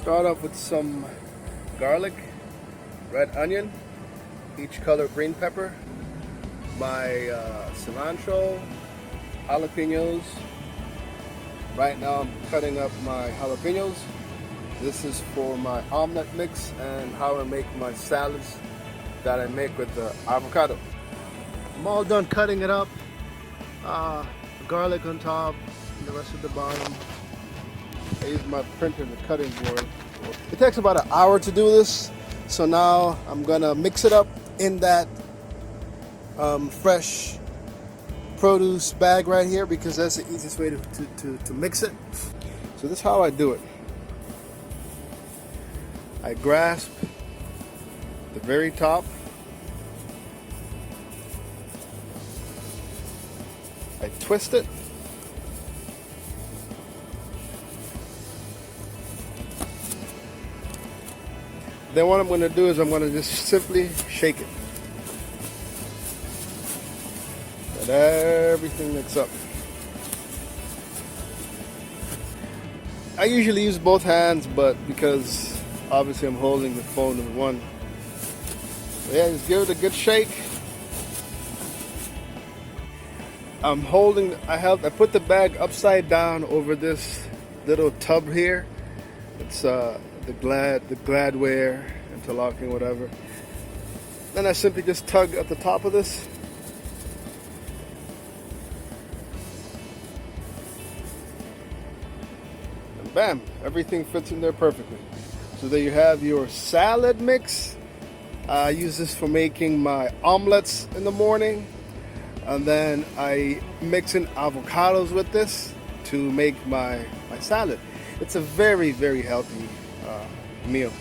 Start off with some garlic, red onion, each color green pepper, my cilantro, jalapenos. Right now I'm cutting up my jalapenos. This is for my omelet mix and how I make my salads that I make with the avocado. I'm all done cutting it up. Garlic on top, and the rest of the bottom. I use my printer and the cutting board. It takes about an hour to do this. So now I'm gonna mix it up in that fresh produce bag right here because that's the easiest way to mix it. So this is how I do it. I grasp the very top. I twist it. Then what I'm going to do is I'm going to just simply shake it. Let everything mix up. I usually use both hands, but because obviously I'm holding the phone in one. So yeah, just give it a good shake. I put the bag upside down over this little tub here. It's the Gladware interlocking, whatever. Then I simply just tug at the top of this. And bam, everything fits in there perfectly. So there you have your salad mix. I use this for making my omelets in the morning. And then I mix in avocados with this to make my salad. It's a very, very healthy meal.